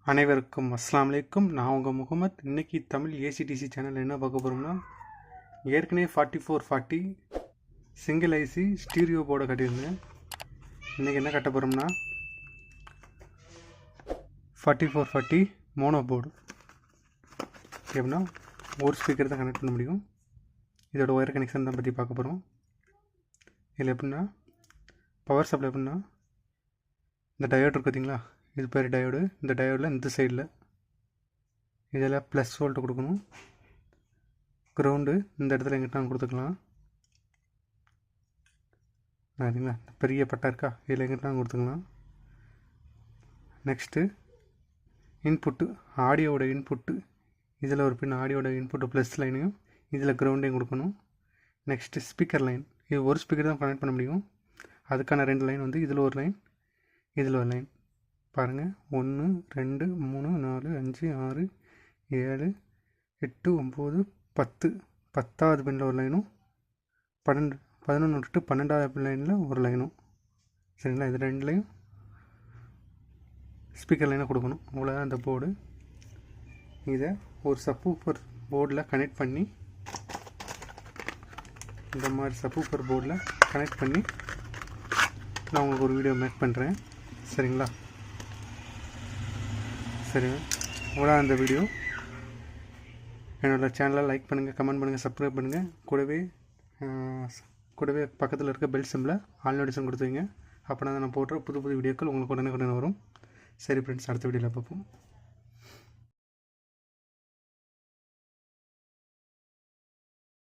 அனைவருக்கும் அஸ்ஸலாமு அலைக்கும். நான் உங்கள் முகமது. இன்றைக்கி தமிழ் ஏசிடிசி சேனல் என்ன பார்க்க போகிறோம்னா, ஏற்கனவே 4440 சிங்கிள் ஐசி ஸ்டீரியோ போர்டை கட்டியிருந்தேன். இன்றைக்கி என்ன கட்ட போகிறோம்னா 4440 மோனோ போர்டு. எப்படின்னா ஒரு ஸ்பீக்கர் தான் கனெக்ட் பண்ண முடியும். இதோட ஒயர் கனெக்ஷன் தான் பற்றி பார்க்க போகிறோம். இதில் எப்படின்னா பவர் சப்ளை எப்படின்னா இந்த டயோடு இருக்குது பார்த்தீங்களா, இது பேர் டயோடு. இந்த டயோடில் இந்த சைடில் இதில் ப்ளஸ் வோல்ட்டு கொடுக்கணும். கிரவுண்டு இந்த இடத்துல எங்கிட்ட கொடுத்துக்கலாம். சரிங்களா, பெரிய பட்டா இருக்கா, இதில் எங்கிட்ட கொடுத்துக்கலாம். நெக்ஸ்ட்டு இன்புட்டு, ஆடியோட இன்புட்டு, இதில் ஒரு பின் ஆடியோட இன்புட்டு ப்ளஸ் லைனையும் இதில் கிரவுண்டையும் கொடுக்கணும். நெக்ஸ்ட்டு ஸ்பீக்கர் லைன், இது ஒரு ஸ்பீக்கர் தான் கனெக்ட் பண்ண முடியும். அதுக்கான 2 லைன் வந்து இதில் ஒரு லைன், இதில் ஒரு லைன். பாருங்கள், 1 2 3 4 5 6 7 8 9 10, 10வது பின்னில் ஒரு லைனும் 11 டு 12வது லைனில் ஒரு லைனும். சரிங்களா, இது 2லையும் ஸ்பீக்கர் லைனை கொடுக்கணும். அவ்வளோதான் அந்த போர்டு. இதை ஒரு சப்வூஃபர் போர்டில் கனெக்ட் பண்ணி, இந்த மாதிரி சப்வூஃபர் போர்டில் கனெக்ட் பண்ணி நான் உங்களுக்கு ஒரு வீடியோ மேக் பண்ணுறேன். சரிங்களா, சரி, அவ்வளோ அந்த வீடியோ. என்னோடய சேனலை லைக் பண்ணுங்கள், கமெண்ட் பண்ணுங்கள், சப்ஸ்கிரைப் பண்ணுங்கள். கூடவே பக்கத்தில் இருக்க பெல் சிம்பில் ஆல் நோட்டிஃபிகேஷன் கொடுத்துங்க. அப்படின்னா நான் போடுற புது புது வீடியோக்கள் உங்களுக்கு உடனே வரும். சரி ஃப்ரெண்ட்ஸ், அடுத்த வீடியோவில் பார்ப்போம்.